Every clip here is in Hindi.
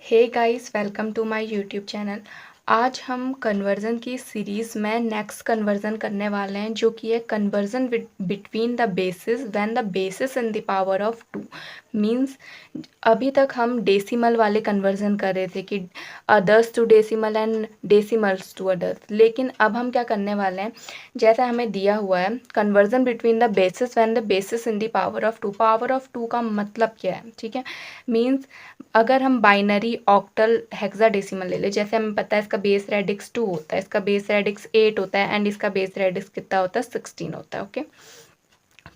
Hey guys, welcome to my YouTube channel. आज हम कन्वर्ज़न की सीरीज़ में नेक्स्ट कन्वर्ज़न करने वाले हैं, जो कि है conversion between the basis when the basis in the power of 2। Means अभी तक हम डेसिमल वाले कन्वर्ज़न कर रहे थे कि others to decimal and decimals to others, लेकिन अब हम क्या करने वाले हैं, जैसा हमें दिया हुआ है conversion between the basis when the basis in the power of 2। Power of 2 का मतलब क्या है, ठीक है। मींस अगर हम बाइनरी, ऑक्टल, हेक्साडेसिमल ले लें, जैसे हमें पता है इसका बेस रेडिक्स 2 होता है, इसका बेस रेडिक्स 8 होता है एंड इसका बेस रेडिक्स कितना होता है, 16 होता है। ओके,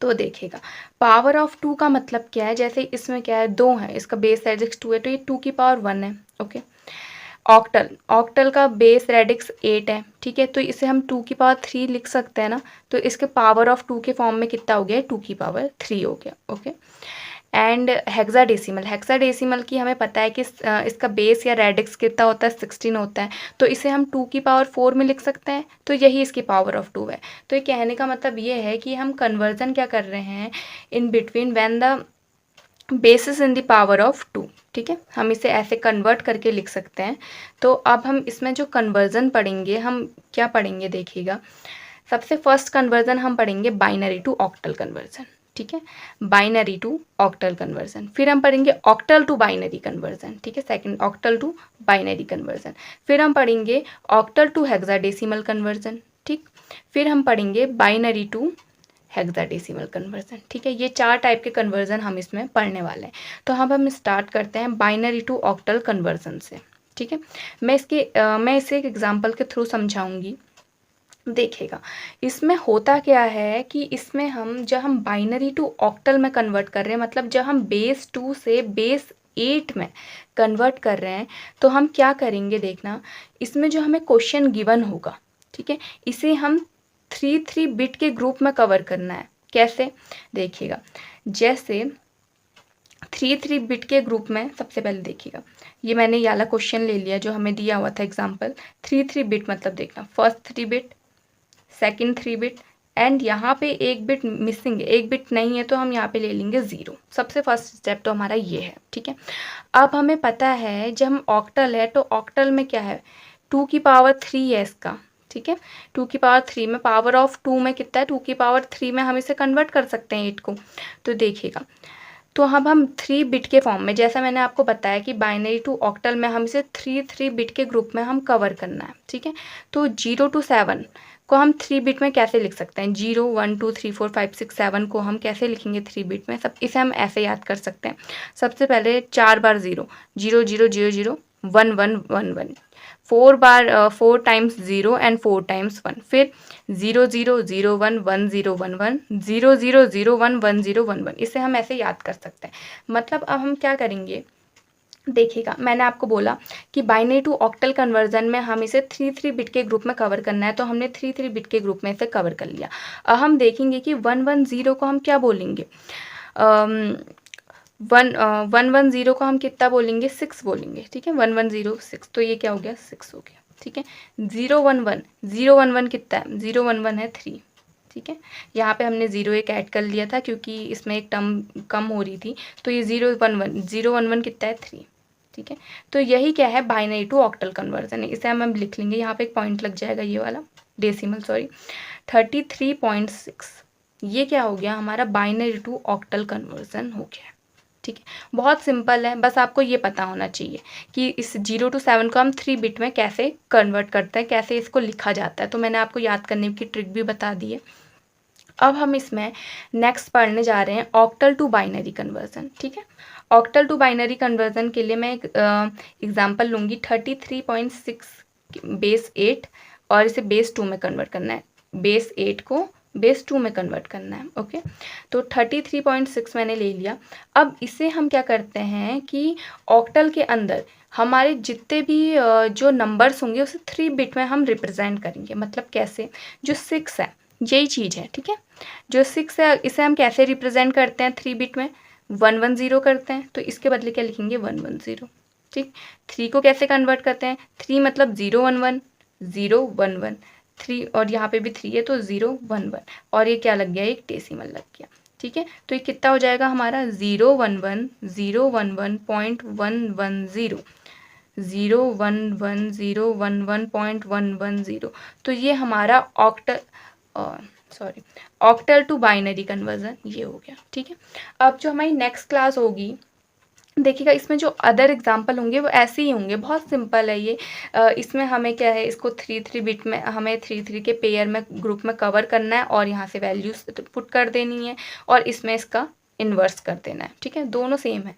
तो देखिएगा पावर ऑफ 2 का मतलब क्या है। जैसे इसमें क्या है, 2 है, इसका बेस रेडिक्स 2 है, तो ये 2 की पावर 1 है। ओके, ऑक्टल, ऑक्टल का बेस रेडिक्स 8 है, ठीक है, तो इसे हम 2 की पावर 3 लिख सकते हैं ना। तो इसके पावर ऑफ 2 के फॉर्म में कितना हो गया, 2 की पावर 3 हो गया। ओके, एंड हेक्साडेसिमल, हेक्साडेसिमल की हमें पता है कि इसका बेस या रेडिक्स कितना होता है, 16 होता है, तो इसे हम 2 की पावर 4 में लिख सकते हैं, तो यही इसकी पावर ऑफ 2 है। तो ये कहने का मतलब ये है कि हम कन्वर्जन क्या कर रहे हैं, in between when the basis in the power of 2, ठीक है, हम इसे ऐसे कन्वर्ट करके लिख सकते हैं। तो अब हम इसमें जो कन्वर्जन पढ़ेंगे, हम क्या पढ़ेंगे देखिएगा। सबसे फर्स्ट कन्वर्जन हम पढ़ेंगे बाइनरी टू ऑक्टल कन्वर्जन, ठीक है, बाइनरी टू ऑक्टल कन्वर्जन। फिर हम पढ़ेंगे ऑक्टल टू बाइनरी कन्वर्जन, ठीक है, second octal to binary conversion. फिर हम पढ़ेंगे ऑक्टल टू हेक्साडेसिमल कन्वर्जन, ठीक। फिर हम पढ़ेंगे बाइनरी टू हेक्साडेसिमल कन्वर्जन, ठीक है। ये 4 टाइप के कन्वर्जन हम इसमें पढ़ने वाले हैं। तो हम स्टार्ट करते हैं बाइनरी टू ऑक्टल कन्वर्जन से, ठीक है। मैं इसे एक एग्जांपल के थ्रू समझाऊंगी। देखिएगा इसमें होता क्या है कि इसमें जब हम बाइनरी टू ऑक्टल में कन्वर्ट कर रहे हैं, मतलब जब हम बेस 2 से बेस 8 में कन्वर्ट कर रहे हैं, तो हम क्या करेंगे देखना। इसमें जो हमें क्वेश्चन गिवन होगा, ठीक है, इसे हम 3 बिट के ग्रुप में कवर करना है। कैसे देखिएगा, जैसे 3 बिट के ग्रुप में सबसे पहले देखिएगा, ये मैंने ये वाला क्वेश्चन ले लिया जो हमें दिया हुआ था एग्जाम्पल। 3 बिट मतलब देखना, first 3 bit, second 3 bit, and यहाँ पे एक बिट मिसिंग है, एक बिट नहीं है, तो हम यहाँ पे ले लेंगे 0। सबसे फर्स्ट स्टेप तो हमारा ये है, ठीक है। अब हमें पता है जब हम ऑक्टल है, तो ऑक्टल में क्या है, 2 की पावर 3 है इसका, ठीक है। 2 की पावर 3 में पावर ऑफ 2 में कितना है, 2 की पावर 3 में हम इसे कन्वर्ट कर सकते हैं 8 को। तो देखिएगा, तो अब हम 3 बिट के फॉर्म में, जैसा मैंने आपको बताया कि बाइनरी टू ऑक्टल में हम इसे 3 बिट के ग्रुप में हम कवर करना है, ठीक है। तो 0 to 7 को हम 3 बिट में कैसे लिख सकते हैं, 0 1 2 3 4 5 6 7 को हम कैसे लिखेंगे 3 बिट में, सब इसे हम ऐसे याद कर सकते हैं। सबसे पहले 4 बार 0, 0 0 0 0 1 1 1 1, 4 बार 4 टाइम्स 0 एंड 4 टाइम्स 1, फिर 0 0 0 1 1 0 1 1 0 0 0 1 1 0 1 1, इसे हम ऐसे याद कर सकते हैं। मतलब अब हम क्या करेंगे देखिएगा, मैंने आपको बोला कि बाइनरी टू ऑक्टल कन्वर्जन में हम इसे 3 बिट के ग्रुप में कवर करना है, तो हमने 3 बिट के ग्रुप में इसे कवर कर लिया। अब हम देखेंगे कि 1 1 0 को हम क्या बोलेंगे, 1 1 0 को हम कितना बोलेंगे, 6 बोलेंगे, ठीक है। 1 1 0 6, तो ये क्या हो गया, 6 हो गया, ठीक है। 0 1 1 0 1 1 कितना है, 0 1 1 है 3, ठीक है। यहाँ पे हमने 0 एक ऐड कर लिया था क्योंकि इसमें एक टर्म कम हो रही थी, तो ये 0 1 1 कितना है, 3, ठीक है। तो यही क्या है, बाइनरी टू ऑक्टल कन्वर्जन है। इसे हम लिख लेंगे, यहाँ पे एक पॉइंट लग जाएगा, ये वाला डेसिमल, सॉरी, 33.6। ये क्या हो गया, हमारा बाइनरी टू ऑक्टल कन्वर्जन हो गया, ठीक है। बहुत सिंपल है, बस आपको ये पता होना चाहिए कि इस 0 to 7 को हम 3 बिट में कैसे कन्वर्ट करते हैं, कैसे इसको लिखा जाता है। तो मैंने आपको याद करने की ट्रिक भी बता दी है। अब हम इसमें नेक्स्ट पढ़ने जा रहे हैं ऑक्टल टू बाइनरी कन्वर्जन, ठीक है। ऑक्टल टू बाइनरी कन्वर्जन के लिए मैं एक एग्जांपल लूँगी, 33.6 बेस 8, और इसे बेस 2 में कन्वर्ट करना है, बेस 8 को बेस 2 में कन्वर्ट करना है। ओके, तो 33.6 मैंने ले लिया। अब इसे हम क्या करते हैं कि ऑक्टल के अंदर हमारे जितने भी जो नंबर्स होंगे उसे 3 बिट में हम रिप्रेजेंट करेंगे। मतलब कैसे, जो 6 है यही चीज़ है, ठीक है। जो 6 है इसे हम कैसे रिप्रेजेंट करते हैं 3 बिट में, 1 1 0 करते हैं, तो इसके बदले क्या लिखेंगे, 1 1 0, ठीक। 3 को कैसे कन्वर्ट करते हैं, 3 मतलब 0 1 1 0 1 1, 3, और यहाँ पे भी 3 है तो 0 1 1, और ये क्या लग गया, एक डेसिमल लग गया, ठीक है। तो ये कितना हो जाएगा हमारा, 0 1 1 0 1 1.110, 0110111.110। तो ये हमारा ऑक्टल टू बाइनरी कन्वर्जन ये हो गया। ठीक है, अब जो हमारी नेक्स्ट क्लास होगी, देखिएगा इसमें जो अदर एग्जाम्पल होंगे वो ऐसे ही होंगे, बहुत सिंपल है ये। इसमें हमें क्या है, इसको 3 बिट में हमें 3 के पेयर में ग्रुप में कवर करना है और यहाँ से वैल्यूज पुट कर देनी है और इसमें इसका इन्वर्स कर देना है। ठीक है, दोनों सेम है।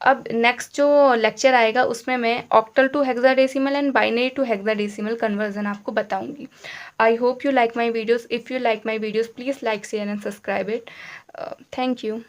अब नेक्स्ट जो लेक्चर आएगा उसमें मैं octal to hexadecimal and binary to hexadecimal conversion आपको बताऊंगी। I hope you like my videos. If you like my videos please like share and subscribe it. Thank you.